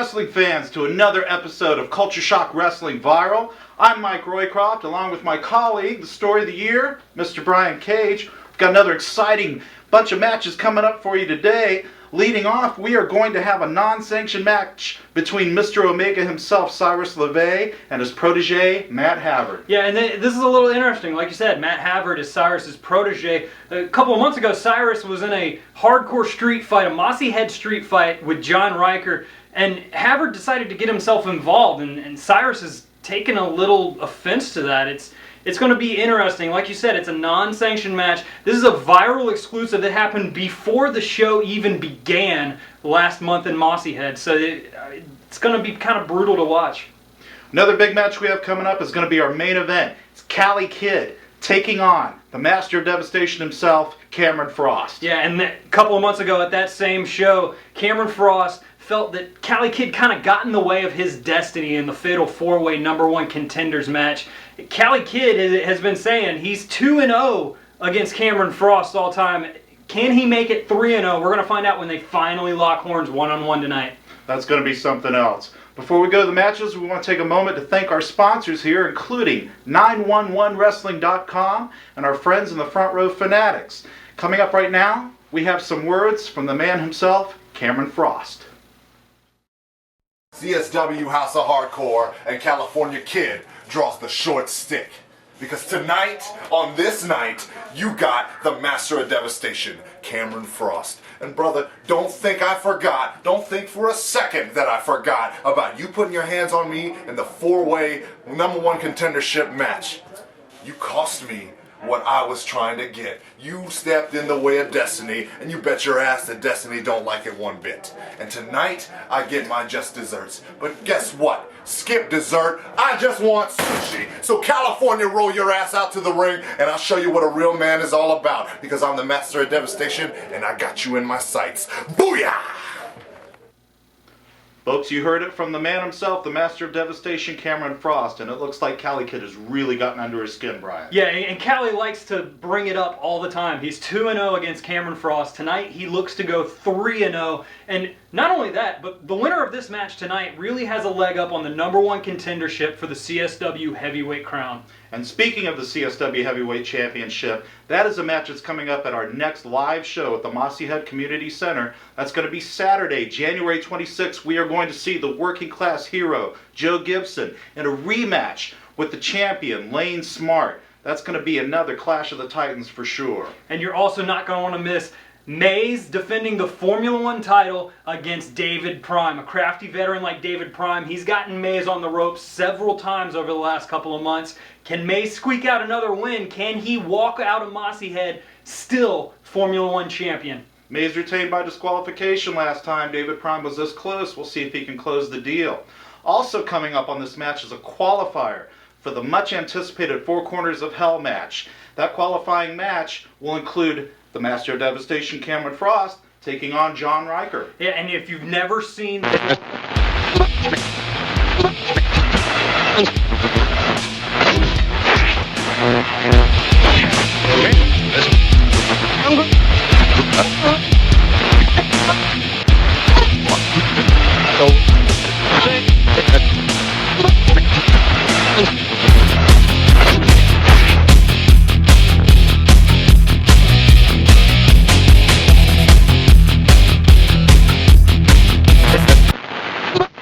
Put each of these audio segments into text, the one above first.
wrestling fans, to another episode of Culture Shock Wrestling Viral. I'm Mike Roycroft, along with my colleague, the story of the year, Mr. Brian Cage. We've got another exciting bunch of matches coming up for you today. Leading off, we are going to have a non-sanctioned match between Mr. Omega himself, Sirus LaVeye, and his protege, Matt Havard. Yeah, and this is a little interesting. Like you said, Matt Havard is Cyrus's protege. A couple of months ago, Cyrus was in a hardcore street fight, a Mossy Head street fight with John Riker, and Havard decided to get himself involved, and Cyrus has taken a little offense to that. It's going to be interesting. Like you said, it's a non-sanctioned match. This is a viral exclusive that happened before the show even began last month in Mossy Head, so it's going to be kind of brutal to watch. Another big match we have coming up is going to be our main event. It's Cali Kid taking on the Master of Devastation himself, Cameron Frost. Yeah, and a couple of months ago at that same show, Cameron Frost felt that Cali Kid kind of got in the way of his destiny in the Fatal 4-Way #1 Contenders match. Cali Kid has been saying he's 2-0 against Cameron Frost all time. Can he make it 3-0? We're going to find out when they finally lock horns one-on-one tonight. That's going to be something else. Before we go to the matches, we want to take a moment to thank our sponsors here, including 911wrestling.com and our friends in the Front Row Fanatics. Coming up right now, we have some words from the man himself, Cameron Frost. CSW House of Hardcore and California Kid draws the short stick. Because tonight, on this night, you got the Master of Devastation, Cameron Frost. And brother, don't think I forgot, don't think for a second that I forgot about you putting your hands on me in the 4-way #1 contendership match. You cost me what I was trying to get. You stepped in the way of destiny, and you bet your ass that destiny don't like it one bit. And tonight, I get my just desserts. But guess what? Skip dessert, I just want sushi. So California, roll your ass out to the ring, and I'll show you what a real man is all about. Because I'm the Master of Devastation, and I got you in my sights. Booyah! Folks, you heard it from the man himself, the Master of Devastation, Cameron Frost, and it looks like Cali Kid has really gotten under his skin, Brian. Yeah, and Cali likes to bring it up all the time. He's 2-0 against Cameron Frost. Tonight, he looks to go 3-0, and not only that, but the winner of this match tonight really has a leg up on the #1 contendership for the CSW Heavyweight Crown. And speaking of the CSW Heavyweight Championship, that is a match that's coming up at our next live show at the Mossy Head Community Center. That's going to be Saturday, January 26th. We are going to see the working class hero, Joe Gibson, in a rematch with the champion, Lane Smart. That's going to be another Clash of the Titans for sure. And you're also not going to want to miss Mays defending the Formula One title against David Prime. A crafty veteran like David Prime, he's gotten Mays on the ropes several times over the last couple of months. Can Mays squeak out another win? Can he walk out of Mossy Head still Formula One champion? Mays retained by disqualification last time. David Prime was this close. We'll see if he can close the deal. Also coming up on this match is a qualifier for the much anticipated Four Corners of Hell match. That qualifying match will include the Master of Devastation, Cameron Frost, taking on John Riker. Yeah, and if you've never seen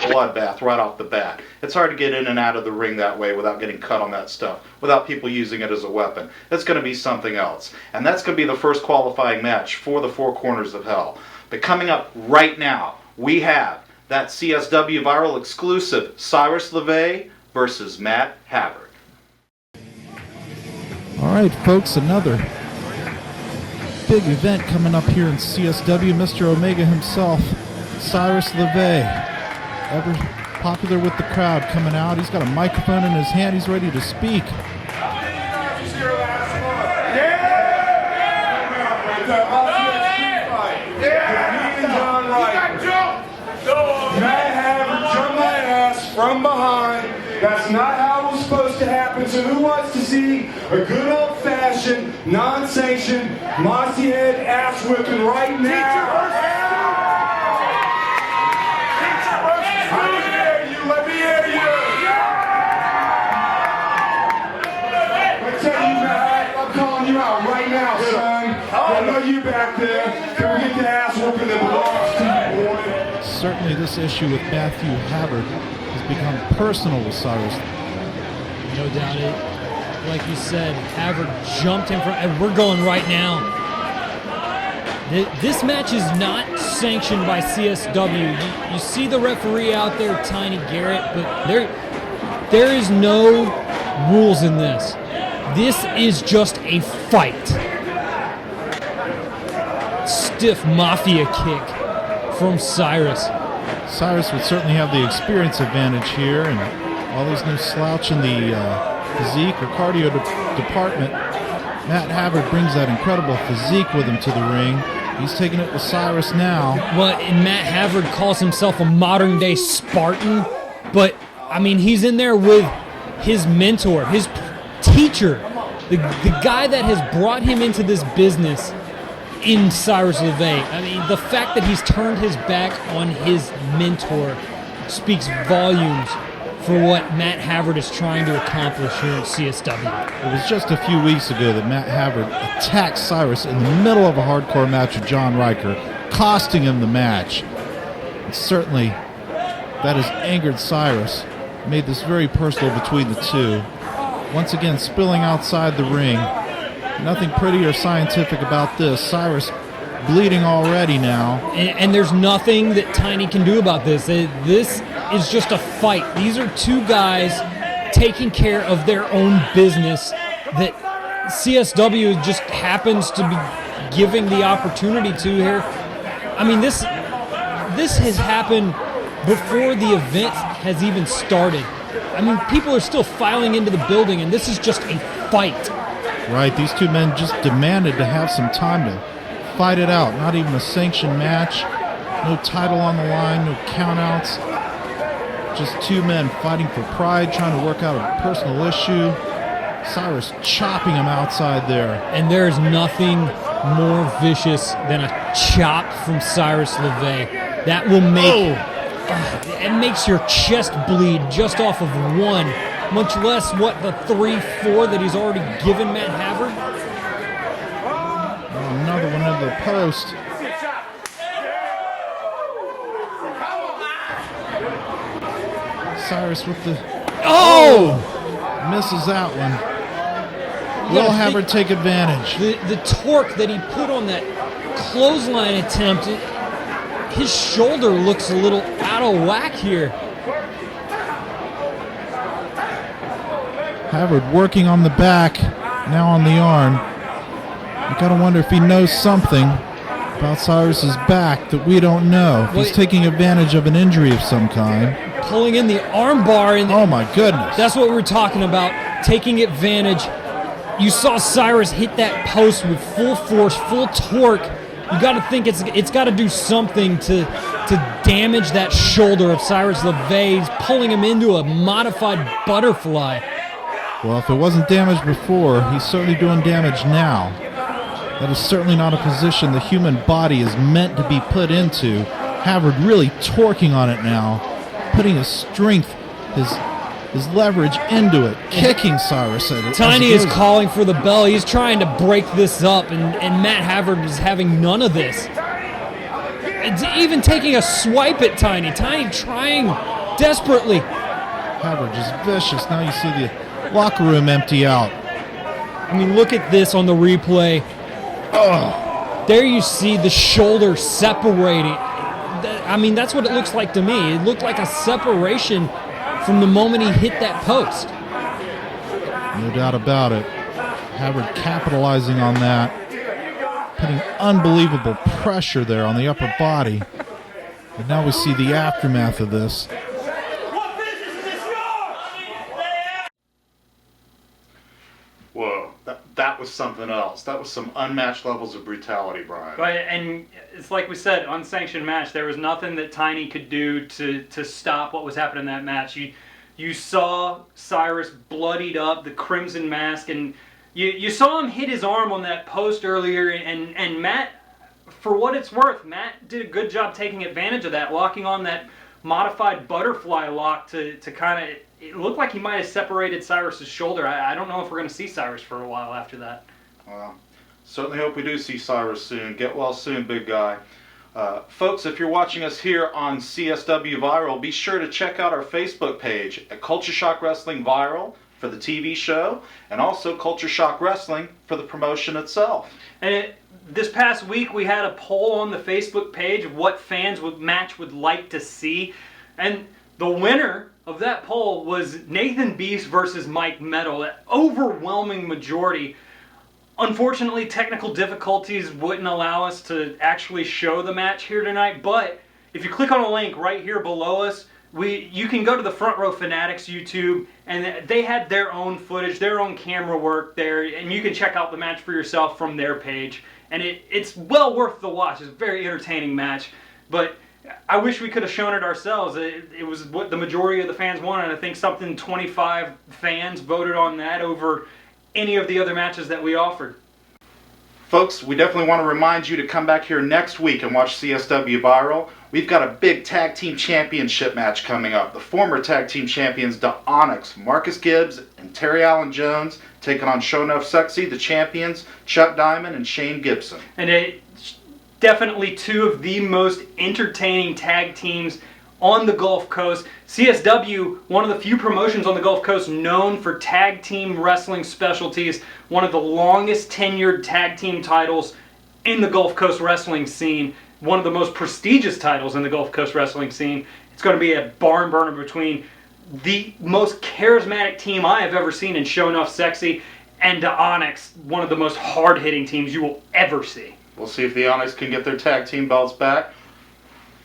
bloodbath right off the bat. It's hard to get in and out of the ring that way without getting cut on that stuff, without people using it as a weapon. It's going to be something else. And that's going to be the first qualifying match for the Four Corners of Hell. But coming up right now, we have that CSW Viral exclusive, Sirus LaVeye versus Matt Havard. All right, folks, another big event coming up here in CSW. Mr. Omega himself, Sirus LaVeye, ever popular with the crowd, coming out. He's got a microphone in his hand. He's ready to speak. Matt Havard jumped my ass from behind. That's not how it was supposed to happen. So who wants to see a good old-fashioned, non-sanctioned, mossy head ass whipping right now? out there. Can we get the ass whooping that belongs to you, boy? Certainly this issue with Matthew Havard has become personal with Cyrus. No doubt it. Like you said, Havard jumped in front, and we're going right now. This match is not sanctioned by CSW. You see the referee out there, Tiny Garrett, but there is no rules in this. This is just a fight. Stiff mafia kick from Cyrus. Cyrus would certainly have the experience advantage here, and while there's no slouch in the physique or cardio department, Matt Havard brings that incredible physique with him to the ring. He's taking it with Cyrus now. Well, and Matt Havard calls himself a modern-day Spartan, but, I mean, he's in there with his mentor, his teacher, the guy that has brought him into this business in Sirus LaVeye. I mean, the fact that he's turned his back on his mentor speaks volumes for what Matt Havard is trying to accomplish here at CSW. It was just a few weeks ago that Matt Havard attacked Cyrus in the middle of a hardcore match with John Riker, costing him the match. And certainly, that has angered Cyrus, made this very personal between the two. Once again, spilling outside the ring. Nothing pretty or scientific about this. Cyrus bleeding already now. And there's nothing that Tiny can do about this. This is just a fight. These are two guys taking care of their own business that CSW just happens to be giving the opportunity to here. I mean, this has happened before the event has even started. I mean, people are still filing into the building, and this is just a fight. Right, these two men just demanded to have some time to fight it out. Not even a sanctioned match, no title on the line, no countouts. Just two men fighting for pride, trying to work out a personal issue. Cyrus chopping him outside there. And there's nothing more vicious than a chop from Sirus LaVeye. That will make... it makes your chest bleed just off of one, much less, what, the 3-4 that he's already given Matt Havard? Oh, another one into the post. Cyrus with the... Oh! Misses that one. Will Havard take advantage? The torque that he put on that clothesline attempt, his shoulder looks a little out of whack here. Havard working on the back, now on the arm. You gotta wonder if he knows something about Cyrus's back that we don't know. If he's taking advantage of an injury of some kind. Pulling in the arm bar. And oh my goodness. That's what we're talking about, taking advantage. You saw Cyrus hit that post with full force, full torque. You got to think it's got to do something to damage that shoulder of Sirus LaVeye. He's pulling him into a modified butterfly. Well, if it wasn't damaged before, he's certainly doing damage now. That is certainly not a position the human body is meant to be put into. Havard really torquing on it now, putting his strength, his leverage into it, kicking Cyrus at it. Tiny is calling for the bell. He's trying to break this up, and Matt Havard is having none of this. It's even taking a swipe at Tiny. Tiny trying desperately. Havard just vicious. Now you see the locker room empty out. I mean, look at this on the replay. Oh, there you see the shoulder separating. I mean, that's what it looks like to me. It looked like a separation from the moment he hit that post. No doubt about it. Havard capitalizing on that, putting unbelievable pressure there on the upper body. And now we see the aftermath of this. Whoa, that was something else. That was some unmatched levels of brutality, Brian. But, and it's like we said, unsanctioned match. There was nothing that Tiny could do to stop what was happening in that match. You saw Cyrus bloodied up, the crimson mask, and you saw him hit his arm on that post earlier, and Matt, for what it's worth, Matt did a good job taking advantage of that, locking on that modified butterfly lock to kind of... It looked like he might have separated Cyrus's shoulder. I don't know if we're going to see Cyrus for a while after that. Well, Certainly hope we do see Sirus soon. Get well soon, big guy. Folks, if you're watching us here on CSW Viral, be sure to check out our Facebook page at Culture Shock Wrestling Viral for the TV show, and also Culture Shock Wrestling for the promotion itself. And this past week we had a poll on the Facebook page of what fans would like to see, and the winner of that poll was Nathan Beast versus Mike Metal. That overwhelming majority. Unfortunately, technical difficulties wouldn't allow us to actually show the match here tonight, but if you click on a link right here below us, you can go to the Front Row Fanatics YouTube, and they had their own footage, their own camera work there, and you can check out the match for yourself from their page. And it's well worth the watch. It's a very entertaining match, but I wish we could have shown it ourselves. It was what the majority of the fans wanted. I think 25 fans voted on that over any of the other matches that we offered. Folks, we definitely want to remind you to come back here next week and watch CSW Viral. We've got a big tag team championship match coming up. The former tag team champions, The Onyx, Marcus Gibbs, and Terry Allen Jones, taking on Show Enough Sexy, the champions, Chuck Diamond and Shane Gibson. And it's definitely two of the most entertaining tag teams on the Gulf Coast. CSW, one of the few promotions on the Gulf Coast known for tag team wrestling specialties, one of the longest tenured tag team titles in the Gulf Coast wrestling scene, one of the most prestigious titles in the Gulf Coast wrestling scene. It's going to be a barn burner between the most charismatic team I have ever seen in Show Enough Sexy and the Onyx, one of the most hard-hitting teams you will ever see. We'll see if the Onyx can get their tag team belts back.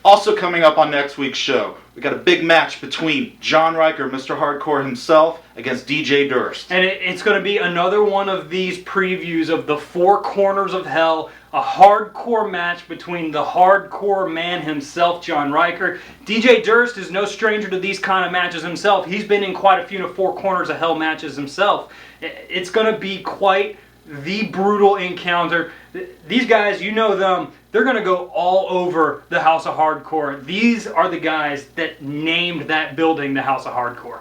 Also coming up on next week's show, we got a big match between John Riker, Mr. Hardcore himself, against DJ Durst. And it's going to be another one of these previews of the Four Corners of Hell, a hardcore match between the hardcore man himself, John Riker. DJ Durst is no stranger to these kind of matches himself. He's been in quite a few Four Corners of Hell matches himself. It's going to be quite the brutal encounter. These guys, you know them, they're going to go all over the House of Hardcore. These are the guys that named that building the House of Hardcore.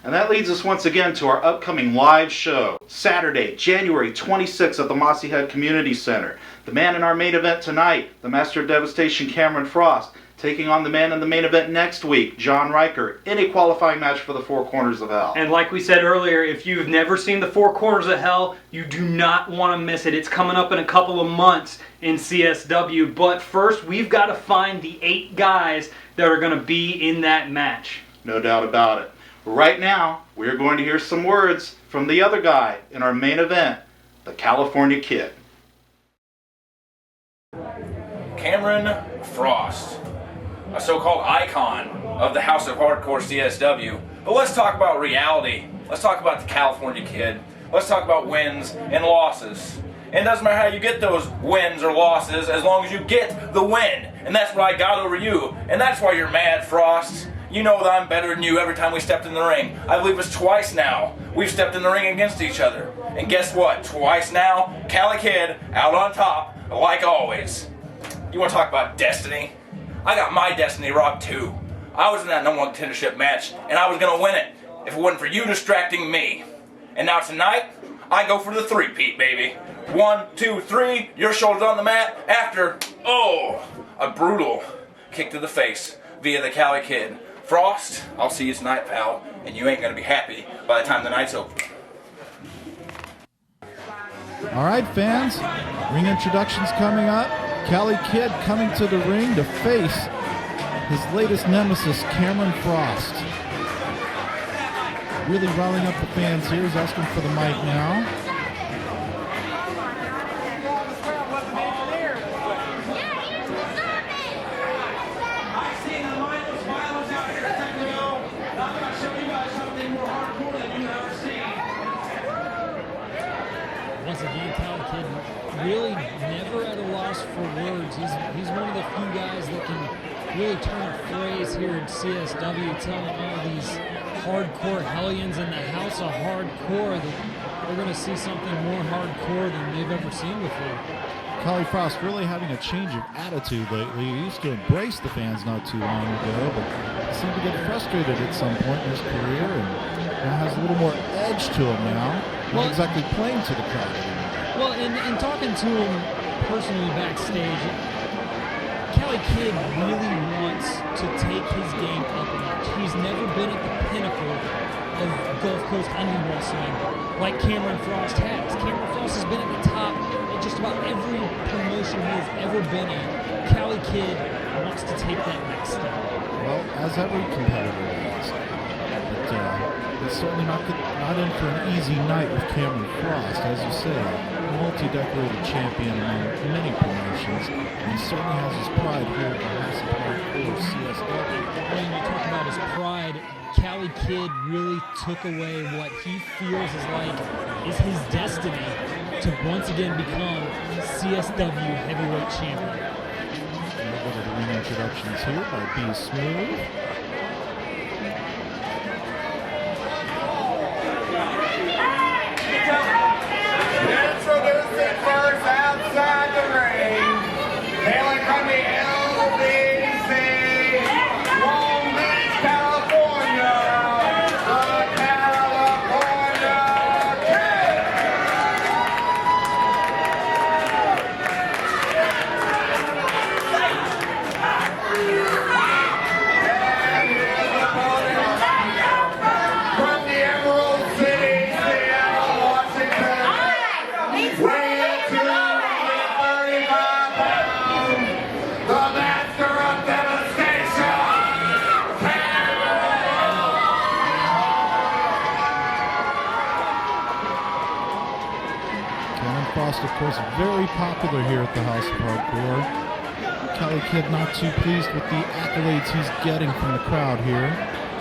And that leads us once again to our upcoming live show, Saturday, January 26th at the Mossy Head Community Center. The man in our main event tonight, the Master of Devastation, Cameron Frost, taking on the man in the main event next week, John Riker, in a qualifying match for the Four Corners of Hell. And like we said earlier, if you've never seen the Four Corners of Hell, you do not want to miss it. It's coming up in a couple of months in CSW. But first, we've got to find the 8 guys that are going to be in that match. No doubt about it. Right now, we're going to hear some words from the other guy in our main event, the California Kid. Cameron Frost, a so-called icon of the House of Hardcore CSW. But let's talk about reality. Let's talk about the California Kid. Let's talk about wins and losses. And it doesn't matter how you get those wins or losses as long as you get the win. And that's what I got over you. And that's why you're mad, Frost. You know that I'm better than you every time we stepped in the ring. I believe it's twice now we've stepped in the ring against each other. And guess what? Twice now, Cali Kid out on top, like always. You want to talk about destiny? I got my destiny robbed too. I was in that number 1 contendership match, and I was going to win it if it wasn't for you distracting me. And now tonight, I go for the 3-peat, baby. 1, 2, 3, your shoulders on the mat after, a brutal kick to the face via the Cali Kid. Frost, I'll see you tonight, pal, and you ain't going to be happy by the time the night's over. All right, fans, ring introductions coming up. Cali Kid coming to the ring to face his latest nemesis, Cameron Frost. Really riling up the fans here. He's asking for the mic now. Once again, Cali Kid really never at a loss for words. He's one of the few guys that can really turn a phrase here in CSW, telling all these hardcore hellions in the House of Hardcore that they're going to see something more hardcore than they've ever seen before. Cali Frost really having a change of attitude lately. He used to embrace the fans not too long ago, but he seemed to get frustrated at some point in his career and now has a little more edge to him now. Not exactly playing to the crowd anymore. Well, in talking to him personally backstage, Cali Kidd really wants to take his game up a notch. He's never been at the pinnacle of Gulf Coast indie wrestling like Cameron Frost has. Cameron Frost has been at the top at just about every promotion he has ever been in. Cali Kidd wants to take that next step. Well, as every competitor is. But it's certainly not in for an easy night with Cameron Frost. As you say, a multi-decorated champion among many promotions. And he certainly has his pride here at the House of Hardcore CSW. When you talk about his pride, Cali Kidd really took away what he feels is his destiny to once again become CSW heavyweight champion. A little bit of the ring introductions here by B Smooth. Introducing first outside the ring, hailing from the LBC, Long Beach, California, the California Kid. And his opponent from the Emerald City, Seattle, Washington. Weighing in 235 pounds, the master of devastation, Cameron Frost, of course, very popular here at the House of Hardcore. Cali Kidd not too pleased with the accolades he's getting from the crowd here.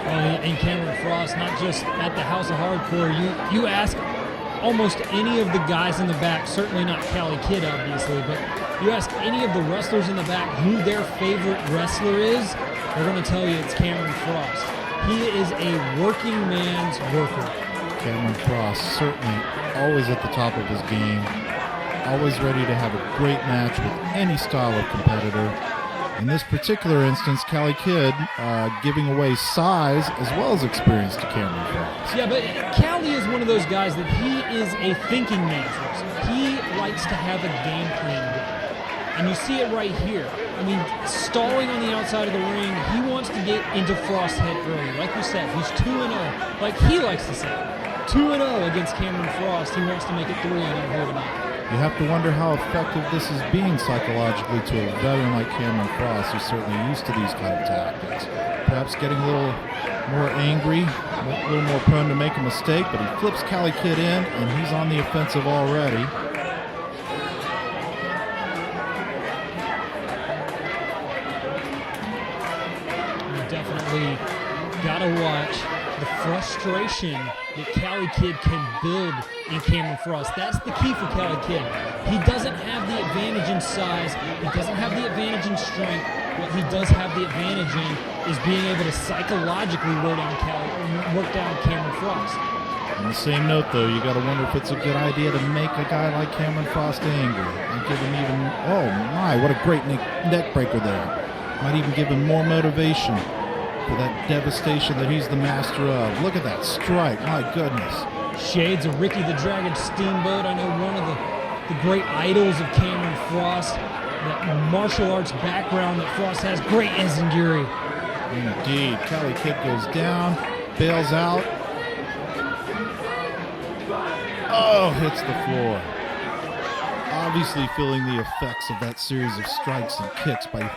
And Cameron Frost, not just at the House of Hardcore, you ask almost any of the guys in the back, certainly not Cali Kidd obviously, but you ask any of the wrestlers in the back who their favorite wrestler is, they're going to tell you it's Cameron Frost. He is a working man's worker. Cameron Frost certainly always at the top of his game, always ready to have a great match with any style of competitor. In this particular instance, Cali Kidd giving away size as well as experience to Cameron Frost. Yeah, but Cali is one of those guys that he is a thinking man first. He likes to have a game plan with. And you see it right here. I mean, stalling on the outside of the ring, he wants to get into Frost's head early. Like we said, he's 2-0. Like he likes to say, 2-0 against Cameron Frost. He wants to make it 3-0 here tonight. You have to wonder how effective this is being psychologically to a veteran like Cameron Frost, who's certainly used to these kind of tactics. Perhaps getting a little more angry, a little more prone to make a mistake, but he flips Cali Kidd in, and he's on the offensive already. You definitely gotta watch the frustration that Cali Kidd can build in Cameron Frost. That's the key for Cali Kidd. He doesn't have the advantage in size. He doesn't have the advantage in strength. What he does have the advantage in is being able to psychologically work down Cameron Frost. On the same note, though, you got to wonder if it's a good idea to make a guy like Cameron Frost angry and give him even, oh my, what a great neck breaker there. Might even give him more motivation for that devastation that he's the master of. Look at that strike, my goodness. Shades of Ricky the Dragon Steamboat. I know one of the great idols of Cameron Frost, that martial arts background that Frost has, great enziguri. Indeed. Cali Kidd goes down, bails out. Oh, hits the floor. Obviously feeling the effects of that series of strikes and kicks by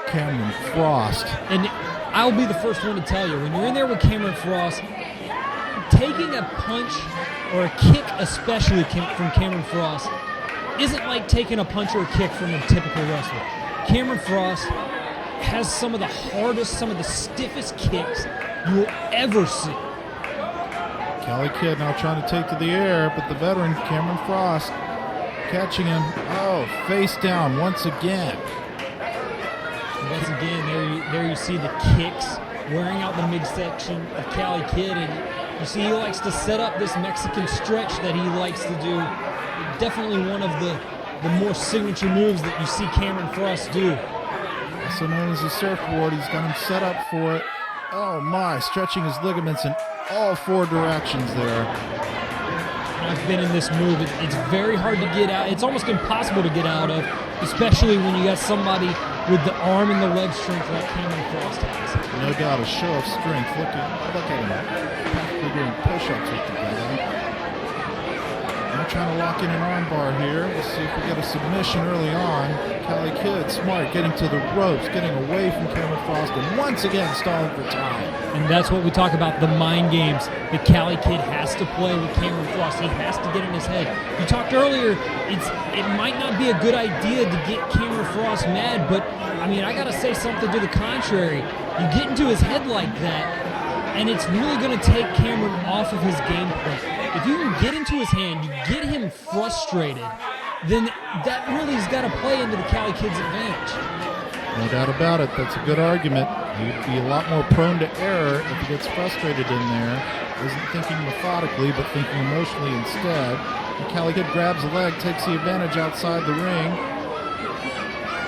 Cameron Frost. And I'll be the first one to tell you, when you're in there with Cameron Frost, taking a punch or a kick especially from Cameron Frost isn't like taking a punch or a kick from a typical wrestler. Cameron Frost has some of the hardest, some of the stiffest kicks you will ever see. Cali Kidd now trying to take to the air, but the veteran Cameron Frost catching him. Oh, face down once again. Once again, there you see the kicks wearing out the midsection of Cali Kidd, and you see he likes to set up this Mexican stretch that he likes to do. Definitely one of the more signature moves that you see Cameron Frost do. Also known as the surfboard, he's got him set up for it. Oh my, stretching his ligaments in all four directions there. I've been in this move. It's very hard to get out. It's almost impossible to get out of, especially when you got somebody with the arm and the leg strength like Cameron Frost has. No doubt, a show of strength. Look at him, practically doing push-ups with the guy. I'm trying to lock in an armbar here. We'll see if we get a submission early on. Cali Kidd, smart, getting to the ropes, getting away from Cameron Frost, and once again stalling for time. And that's what we talk about, the mind games that Cali Kidd has to play with Cameron Frost. He has to get in his head. You talked earlier, it might not be a good idea to get Cameron Frost mad, but I mean, I gotta say something to the contrary. You get into his head like that, and it's really gonna take Cameron off of his game plan. If you can get into his hand, you get him frustrated, then that really has got to play into the Cali Kidd's advantage. No doubt about it. That's a good argument. He'd be a lot more prone to error if he gets frustrated in there. Isn't thinking methodically, but thinking emotionally instead. And Cali Kidd grabs a leg, takes the advantage outside the ring.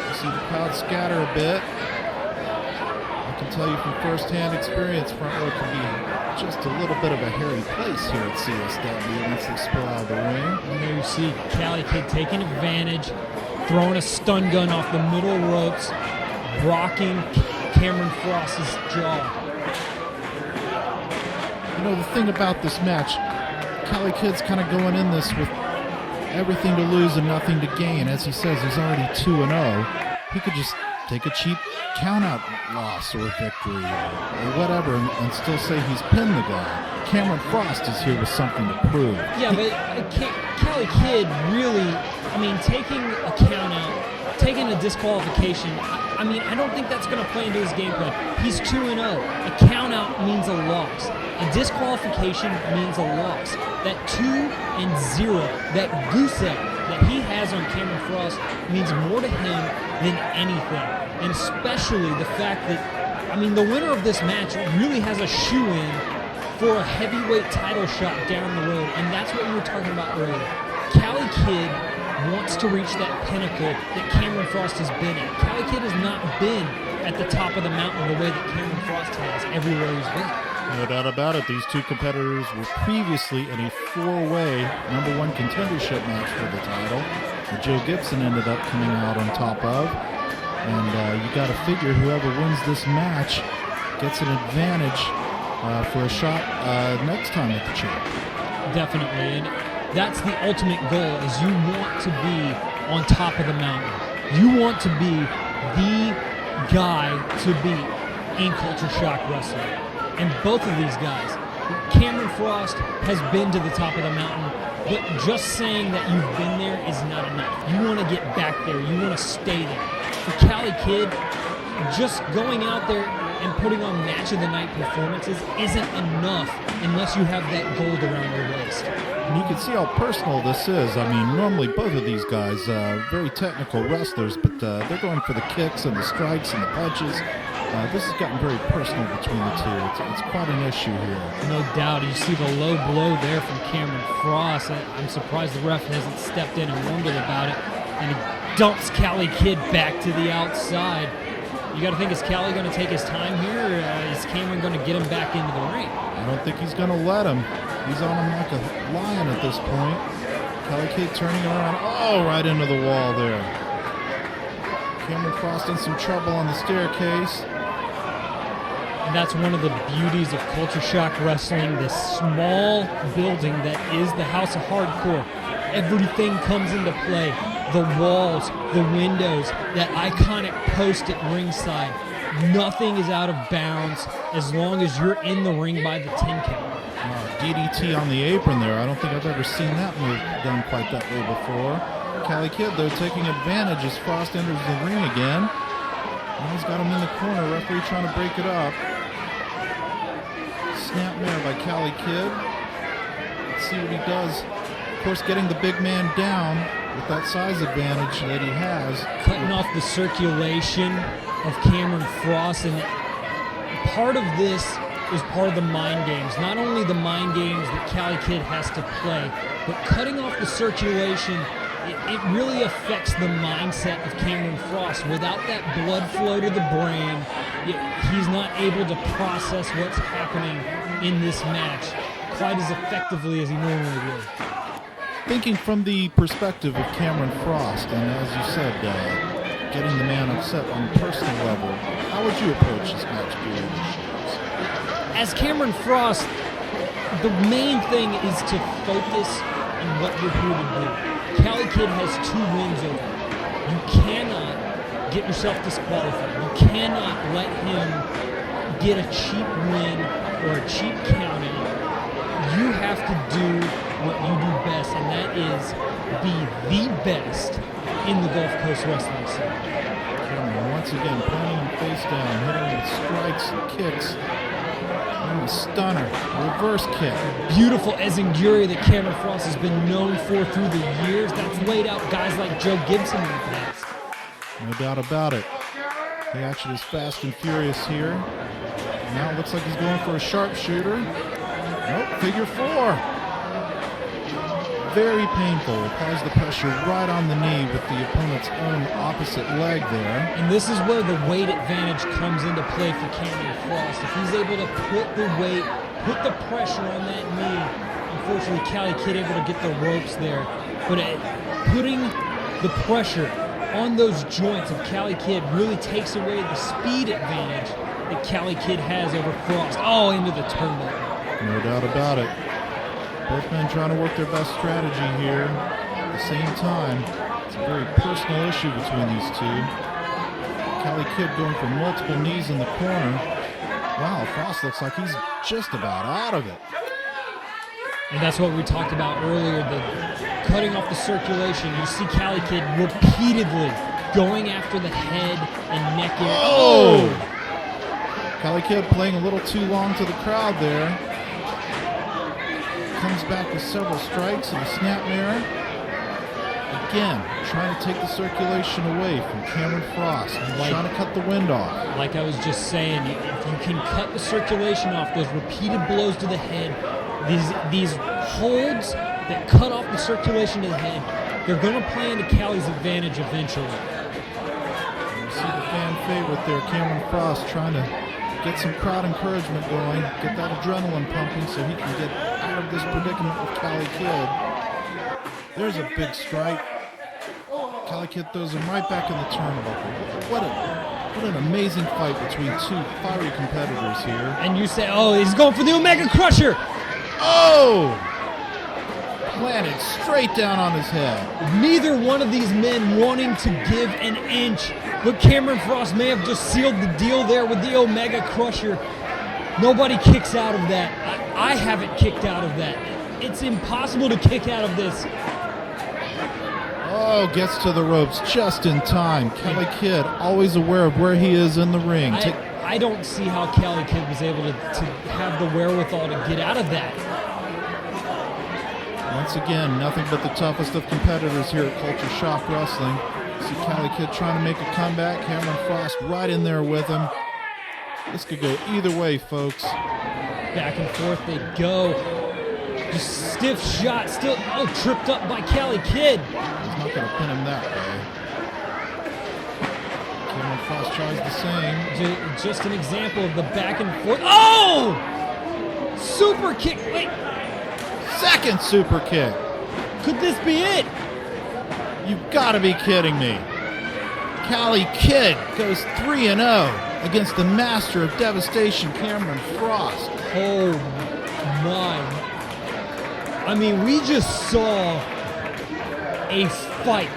You see the crowd scatter a bit. I can tell you from first-hand experience, front row can be just a little bit of a hairy place here at CSW once they spill out of the ring. And there you see Cali Kidd taking advantage, throwing a stun gun off the middle ropes, rocking Cameron Frost's jaw. You know, the thing about this match, Cali Kidd's kind of going in this with everything to lose and nothing to gain. As he says, he's already 2-0. He could just take a cheap count-out loss or victory or whatever and still say he's pinned the guy. Cameron Frost is here with something to prove. Yeah, but Cali Kidd really, I mean, taking a count-out, taking a disqualification, I mean, I don't think that's going to play into his game plan. He's 2-0. A count-out means a loss. A disqualification means a loss. That 2-0, that goose egg that he has on Cameron Frost means more to him than anything. And especially the fact that, I mean, the winner of this match really has a shoe-in for a heavyweight title shot down the road. And that's what we were talking about earlier. Cali Kidd wants to reach that pinnacle that Cameron Frost has been at. Cali Kidd has not been at the top of the mountain the way that Cameron Frost has everywhere he's been. No doubt about it. These two competitors were previously in a four-way #1 contendership match for the title that Joe Gibson ended up coming out on top of. And you got to figure whoever wins this match gets an advantage for a shot next time at the champ. Definitely. And that's the ultimate goal, is you want to be on top of the mountain. You want to be the guy to beat in Culture Shock Wrestling. And both of these guys, Cameron Frost has been to the top of the mountain, but just saying that you've been there is not enough. You want to get back there. You want to stay there. For Cali Kidd, just going out there and putting on match of the night performances isn't enough unless you have that gold around your waist. And you can see how personal this is. I mean, normally both of these guys, very technical wrestlers, but they're going for the kicks and the strikes and the punches. This has gotten very personal between the two. It's quite an issue here. No doubt. You see the low blow there from Cameron Frost. I'm surprised the ref hasn't stepped in and wondered about it. And he dumps Cali Kidd back to the outside. You got to think, is Cali going to take his time here, or is Cameron going to get him back into the ring? I don't think he's going to let him. He's on him like a lion at this point. Cali Kidd turning around. Oh, right into the wall there. Cameron Frost in some trouble on the staircase. And that's one of the beauties of Culture Shock Wrestling, this small building that is the House of Hardcore. Everything comes into play. The walls, the windows, that iconic post at ringside. Nothing is out of bounds as long as you're in the ring by the 10 count. DDT on the apron there. I don't think I've ever seen that move done quite that way before. Cali Kidd, though, taking advantage as Frost enters the ring again. Now he's got him in the corner. Referee trying to break it up. Snapmare by Cali Kidd. Let's see what he does. Of course, getting the big man down with that size advantage that he has. Cutting off the circulation of Cameron Frost, and part of this is part of the mind games. Not only the mind games that Cali Kidd has to play, but cutting off the circulation, it really affects the mindset of Cameron Frost. Without that blood flow to the brain, he's not able to process what's happening in this match quite as effectively as he normally would. thinking from the perspective of Cameron Frost, and as you said, getting the man upset on a personal level, how would you approach this match during the shows? As Cameron Frost, the main thing is to focus on what you're here to do. Cali Kid has 2 wins over him. You cannot get yourself disqualified. You cannot let him get a cheap win or a cheap count out. You have to do what you do best, and that is be the best in the Gulf Coast wrestling scene. Cameron once again pounding him face down, hitting him with strikes and kicks. And a stunner, reverse kick. Beautiful enziguri that Cameron Frost has been known for through the years. That's laid out guys like Joe Gibson in the past. No doubt about it. The action is fast and furious here. Now it looks like he's going for a sharpshooter. Nope, figure 4. Very painful. Applies the pressure right on the knee with the opponent's own opposite leg there. And this is where the weight advantage comes into play for Cameron Frost. If he's able to put the weight, put the pressure on that knee, unfortunately Cali Kid able to get the ropes there. But putting the pressure on those joints of Cali Kid really takes away the speed advantage that Cali Kid has over Frost. Oh, into the turnbuckle. No doubt about it. Both men trying to work their best strategy here. At the same time, it's a very personal issue between these two. Cali Kid going for multiple knees in the corner. Wow, Frost looks like he's just about out of it. And that's what we talked about earlier, the cutting off the circulation. You see Cali Kid repeatedly going after the head and neck area. Oh! Cali Kid playing a little too long to the crowd there. Comes back with several strikes and a snapmare. Again, trying to take the circulation away from Cameron Frost. Trying to cut the wind off. Like I was just saying, if you can cut the circulation off, those repeated blows to the head, these holds that cut off the circulation to the head, they're going to play into Cali's advantage eventually. You see the fan favorite there, Cameron Frost, trying to get some crowd encouragement going, get that adrenaline pumping so he can get out of this predicament with Cali Kid. There's a big strike. Cali Kid throws him right back in the turnbuckle. What an amazing fight between 2 fiery competitors here. And you say, oh, he's going for the Omega Crusher. Oh! Planted straight down on his head. Neither one of these men wanting to give an inch, but Cameron Frost may have just sealed the deal there with the Omega Crusher. Nobody kicks out of that. I haven't kicked out of that. It's impossible to kick out of this. Oh, gets to the ropes just in time. Cali Kid always aware of where he is in the ring. I don't see how Cali Kid was able to have the wherewithal to get out of that. Once again, nothing but the toughest of competitors here at Culture Shock Wrestling. See Cali Kid trying to make a comeback. Cameron Frost right in there with him. This could go either way, folks. Back and forth they go. Just stiff shot, still tripped up by Cali Kid. He's not going to pin him that way. Cameron Frost tries the same. Just an example of the back and forth. Oh! Super kick. Wait. Second super kick. Could this be it? You've got to be kidding me. Cali Kid goes 3-0 against the master of devastation, Cameron Frost. Oh my. I mean, we just saw a fight.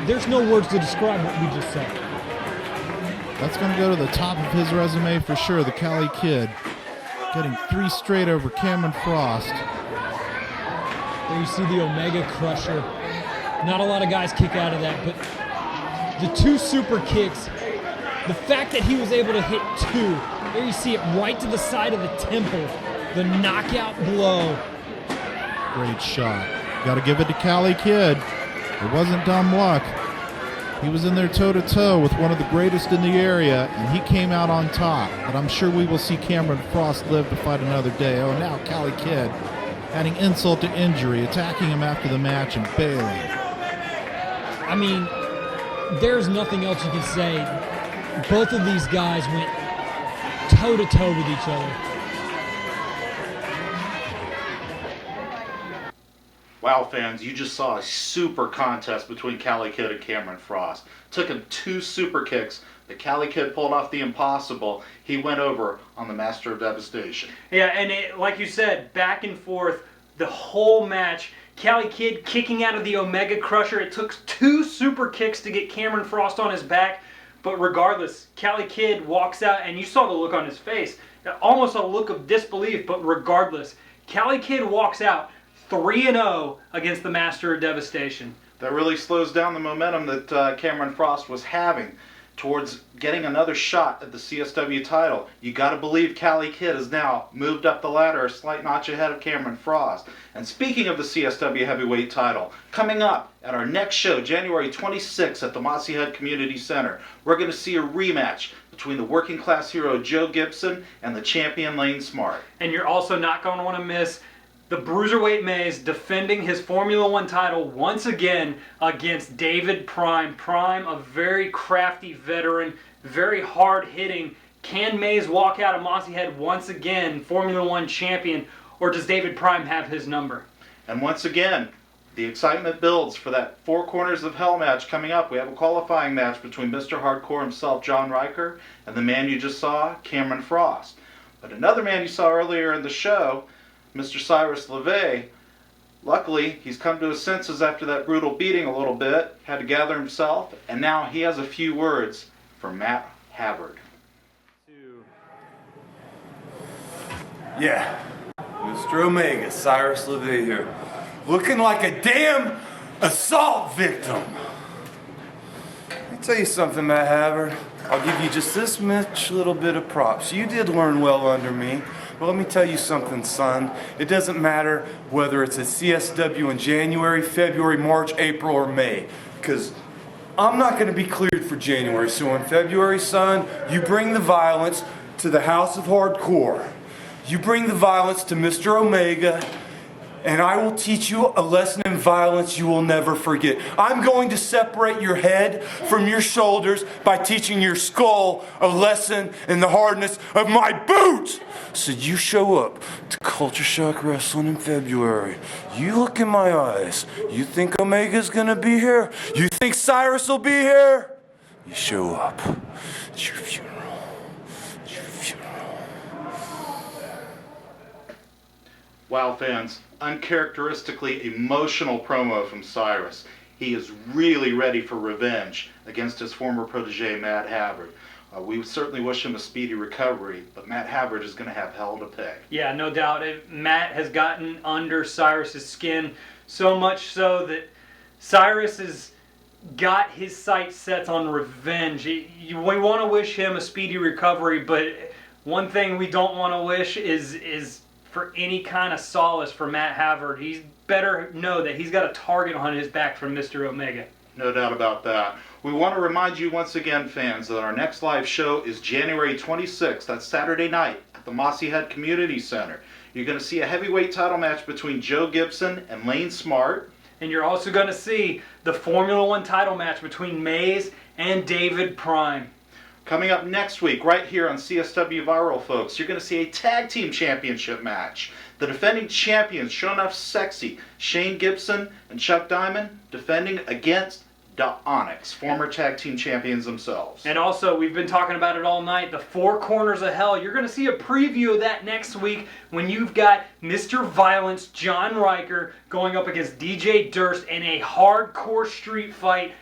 There's no words to describe what we just saw. That's going to go to the top of his resume for sure, the Cali Kid. Getting 3 straight over Cameron Frost. There you see the Omega Crusher. Not a lot of guys kick out of that, but the 2 super kicks, the fact that he was able to hit 2, there you see it right to the side of the temple, the knockout blow. Great shot. Got to give it to Cali Kid. It wasn't dumb luck. He was in there toe-to-toe with one of the greatest in the area, and he came out on top. But I'm sure we will see Cameron Frost live to fight another day. Oh, now Cali Kid adding insult to injury, attacking him after the match and bailing. I mean, there's nothing else you can say. Both of these guys went toe-to-toe with each other. Wow, fans, you just saw a super contest between Cali Kid and Cameron Frost. Took him 2 super kicks. The Cali Kid pulled off the impossible. He went over on the Master of Devastation. Yeah, and like you said, back and forth the whole match. Cali Kid kicking out of the Omega Crusher. It took 2 super kicks to get Cameron Frost on his back. But regardless, Cali Kid walks out, and you saw the look on his face. Almost a look of disbelief, but regardless, Cali Kid walks out 3-0 against the Master of Devastation. That really slows down the momentum that Cameron Frost was having towards getting another shot at the CSW title. You got to believe Cali Kid has now moved up the ladder a slight notch ahead of Cameron Frost. And speaking of the CSW heavyweight title, coming up at our next show, January 26th at the Mossy Head Community Center, we're going to see a rematch between the working class hero Joe Gibson and the champion Lane Smart. And you're also not going to want to miss the Bruiserweight Maze defending his Formula One title once again against David Prime. Prime, a very crafty veteran, very hard-hitting. Can Maze walk out of Mossy Head once again, Formula One champion, or does David Prime have his number? And once again, the excitement builds for that 4 Corners of Hell match coming up. We have a qualifying match between Mr. Hardcore himself, John Riker, and the man you just saw, Cameron Frost. But another man you saw earlier in the show, Mr. Sirus LaVeye, luckily he's come to his senses after that brutal beating a little bit, had to gather himself, and now he has a few words for Matt Havard. Yeah, Mr. Omega, Sirus LaVeye here. Looking like a damn assault victim. Let me tell you something, Matt Havard. I'll give you just this much little bit of props. You did learn well under me. But let me tell you something, son. It doesn't matter whether it's a CSW in January, February, March, April, or May. Because I'm not going to be cleared for January. So in February, son, you bring the violence to the House of Hardcore. You bring the violence to Mr. Omega. And I will teach you a lesson in violence you will never forget. I'm going to separate your head from your shoulders by teaching your skull a lesson in the hardness of my boots. So you show up to Culture Shock Wrestling in February. You look in my eyes. You think Omega's gonna be here? You think Sirus will be here? You show up. It's your funeral. It's your funeral. Wow, fans, uncharacteristically emotional promo from Sirus. He is really ready for revenge against his former protege, Matt Havard. We certainly wish him a speedy recovery, but Matt Havard is going to have hell to pay. Yeah, no doubt. Matt has gotten under Cyrus's skin so much so that Cyrus has got his sights set on revenge. We want to wish him a speedy recovery, but one thing we don't want to wish is for any kind of solace for Matt Havard. He's better know that he's got a target on his back from Mr. Omega. No doubt about that. We want to remind you once again, fans, that our next live show is January 26th. That's Saturday night at the Mossy Head Community Center. You're going to see a heavyweight title match between Joe Gibson and Lane Smart. And you're also going to see the Formula One title match between Maze and David Prime. Coming up next week, right here on CSW Viral, folks, you're going to see a tag team championship match. The defending champions, Show Enough Sexy, Shane Gibson and Chuck Diamond, defending against the Onyx, former tag team champions themselves. And also, we've been talking about it all night, the 4 Corners of Hell. You're going to see a preview of that next week when you've got Mr. Violence, John Riker, going up against DJ Durst in a hardcore street fight.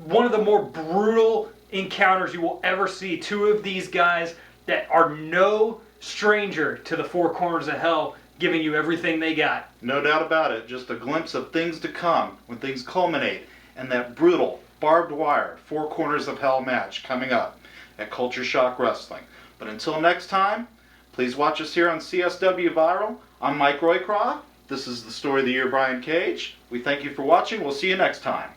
One of the more brutal encounters you will ever see. 2 of these guys that are no stranger to the 4 Corners of Hell, giving you everything they got. No doubt about it. Just a glimpse of things to come when things culminate in that brutal, barbed wire 4 Corners of Hell match coming up at Culture Shock Wrestling. But until next time, please watch us here on CSW Viral. I'm Mike Roycroft. This is the Story of the Year, Brian Cage. We thank you for watching. We'll see you next time.